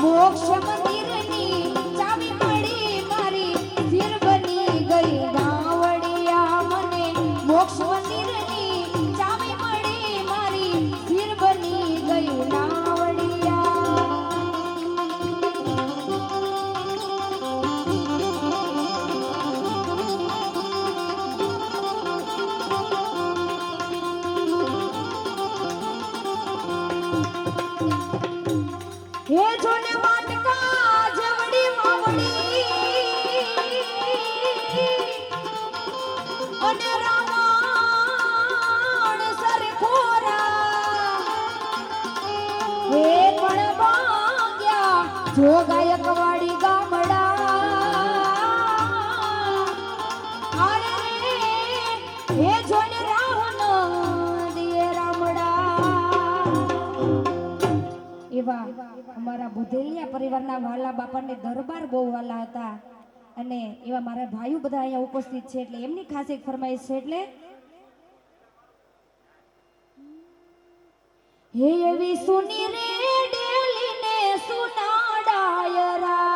મોક્ષ મંદિરની ચાવી મળી મારી શિર બની ગઈ ગાવડિયા મને મોક્ષ મંદિરની ચાવી મળી મારી શિર બની ગઈ હે જોને માટકા જવડી માવડી અને રાવણ સરખોરા હે પણ ભાગ્યા જો ગાયકવાડી ગામડા અરે હે જોને રાવણ દિયે રામડા એવા અમારા બુધેલિયા પરિવારના વાલા બાપાને દરબાર બહુ વાલા હતા અને એવા મારા ભાઈઓ બધા અહીંયા ઉપસ્થિત છે એટલે એમની ખાસ એક ફરમાઈશ છે એટલે હે એવી સુની રે ડેલીને સુનાડાયરા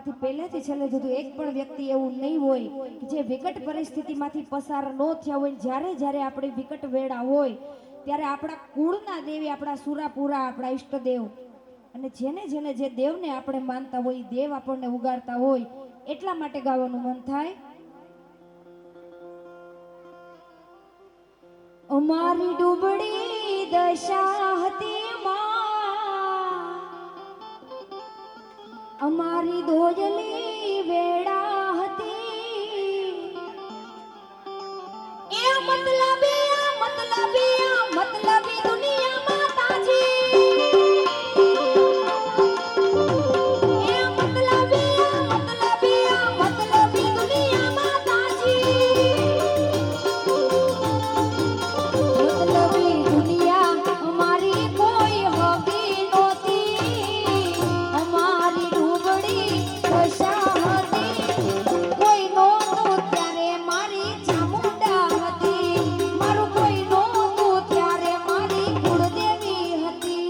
આમાંથી પહેલેથી છેલ્લે સુધી એક પણ વ્યક્તિ એવું નહીં હોય કે જે વિકટ પરિસ્થિતિમાંથી પસાર ન થયા હોય. જ્યારે જ્યારે આપણી વિકટ વેળા હોય ત્યારે આપણા કુળના દેવી, આપણા સુરાપુરા, આપણા ઈષ્ટદેવ અને જેને જેને જે દેવને આપણે માનતા હોય, દેવ આપણને ઉગારતા હોય, એટલા માટે ગાવાનું મન થાય. અમારી ડૂબડી દશા હતી માં, અમારી દોજલી વેળા હતી. એ મતલબી દુનિયા માતાજી, એ મતલબી દુનિયા માતાજી. મતલબી દુનિયા અમારી કોઈ હોગી નહોતી, અમારી ડૂબડી દશા હતી. કોઈ નહોતું ત્યારે મારી ચામુંડા હતી, મારું કોઈ નહોતું ત્યારે મારી કુળદેવી હતી.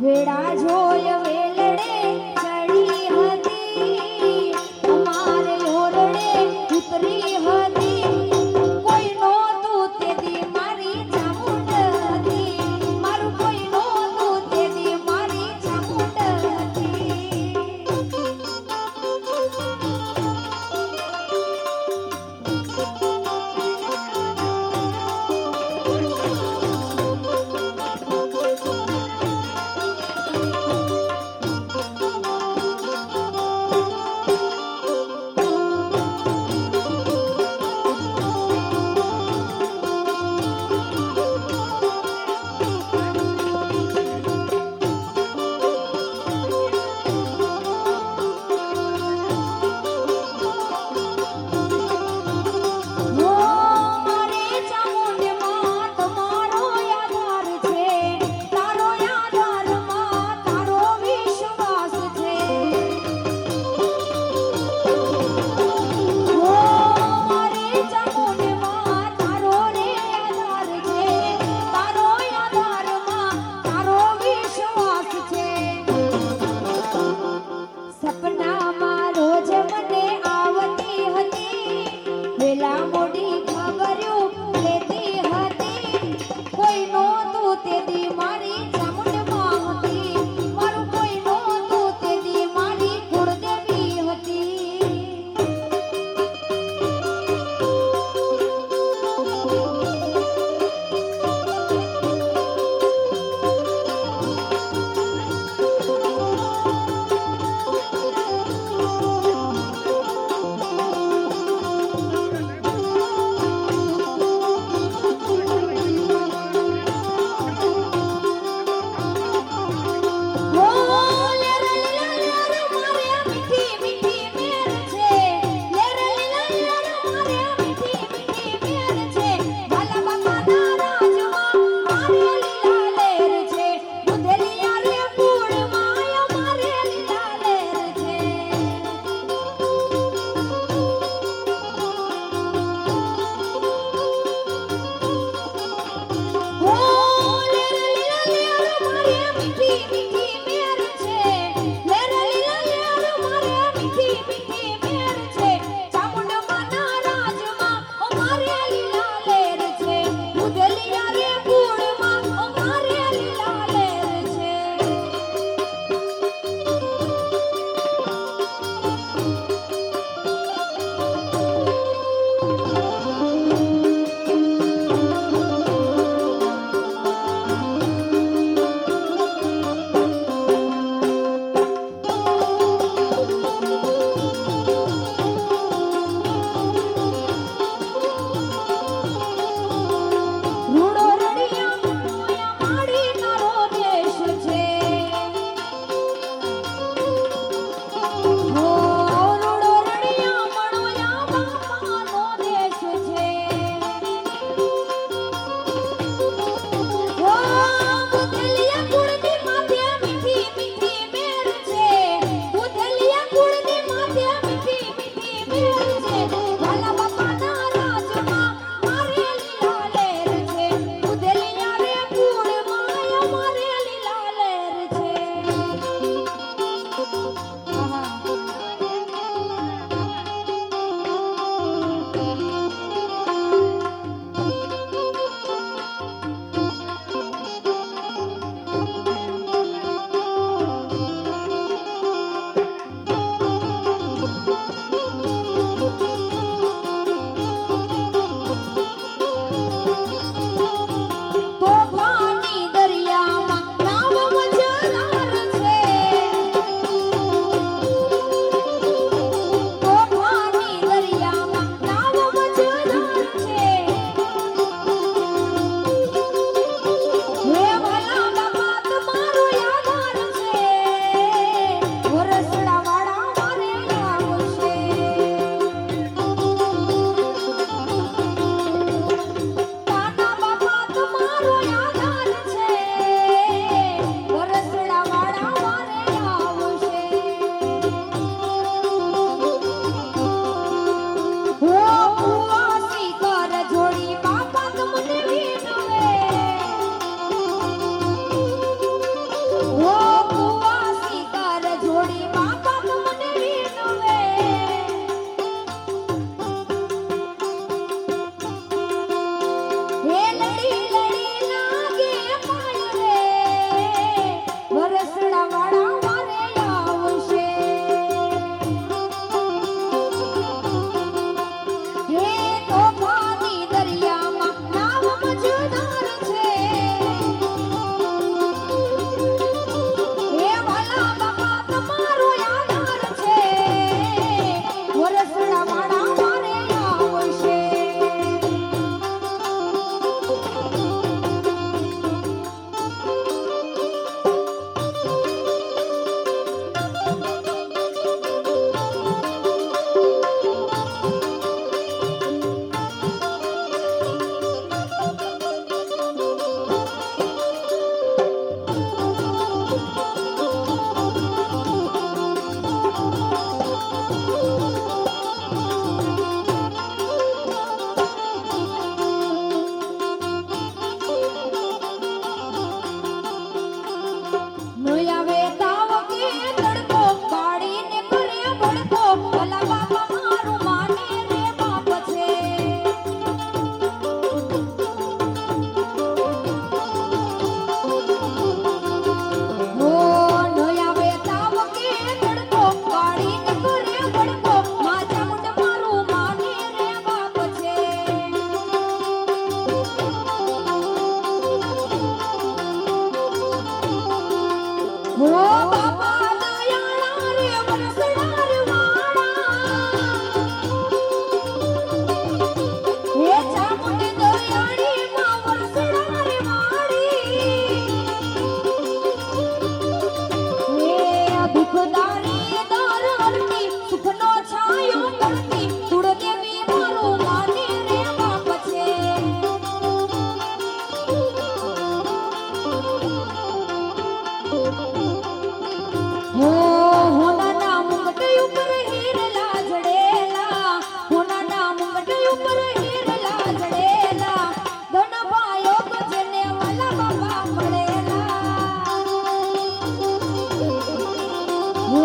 વેડા જોય વેલડે ચડી હતી, અમારે ઓરડે ઉતરી હતી. કોઈ નહોતું તેથી મારી ચામુંડ હતી, મારું કોઈ નહોતું તેથી મારી ચામુંડ હતી. સપનામાં રોજ મને આવતી હતી, વેલા મોડી ખબર્યું લેતી હતી. કોઈ નહોતું તેથી મારી ચામુંડમાં હતી, મારું કોઈ નહોતું તેથી મારી કુળદેવી હતી. ઉપર હીરલા જડેલા ધન ભાયોગ જેને વાલા બાપા મળેલા હો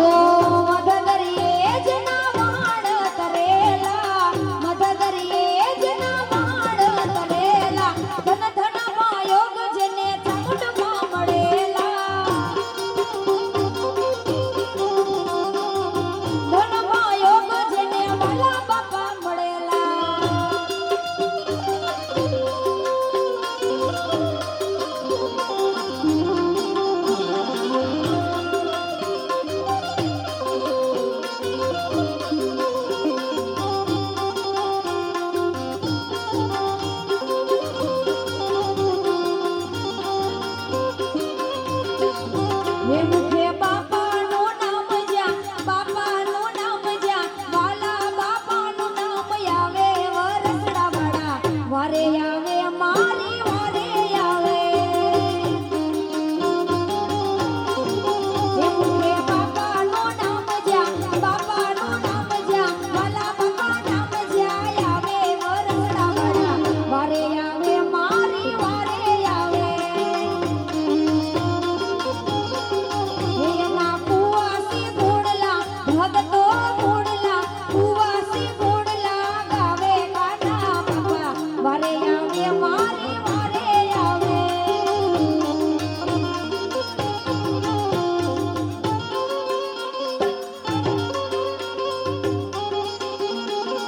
મધદરિયે જેના વાણ તરેલા મધદરિયે જેના વાણ તરેલા ધન ધન ભાયોગ જેને ચામુંડમાં મળેલા ધન ભાયોગ જેને વાલા બાપા મળેલા હે મુખે બાપાનું નામ જ્યાં બાપાનું નામ જ્યાં વાલા બાપાનું નામ આવે વરસડા વાળા વારે આવે મારી વારે આવે હે મુખે બાપાનું નામ જ્યાં બાપાનું નામ જ્યાં વાલા બાપા નામ જ્યાં આવે વરસડા વાળા વારે આવે મારી વારે આવે એના કુવાસી ભોળલા ભગતો ભોળલા કુવાસી ભોળલા ગાવે કાના બાપા વારે આવે મારી વારે આવે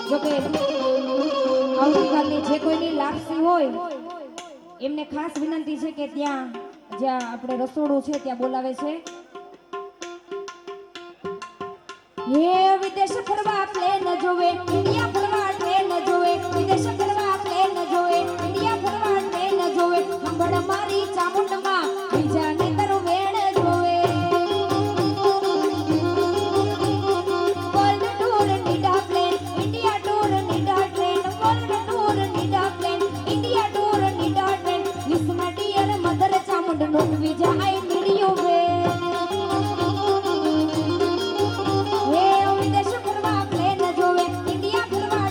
જોકે આવતીકાલની જે કોઈની લાપસી હોય એમને ખાસ વિનંતી છે કે ત્યાં જ્યાં આપણે રસોડું છે ત્યાં બોલાવે છે હે વિદેશ ફરવા પ્લેન જોવે ઇન્ડિયા ફરવા ટ્રેન જોવે વિદેશ ફરવા પ્લેન જોવે ઇન્ડિયા ફરવા ટ્રેન જોવે સાંભળ મારી ચામુંડમાં બીજા ને તારું વેણ જોવે world tour need a plane India tour need a train world tour need a plane India tour need a train listen dear mother Chamund not visa I need you વે હે વિદેશ ફરવા પ્લેન જોવે ઇન્ડિયા ફરવા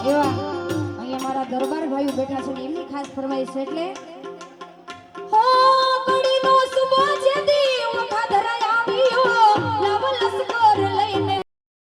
એવા અહીંયા મારા દરબાર ભાઈઓ બેઠા છે ને એમની ખાસ ફરમાઈશ છે એટલે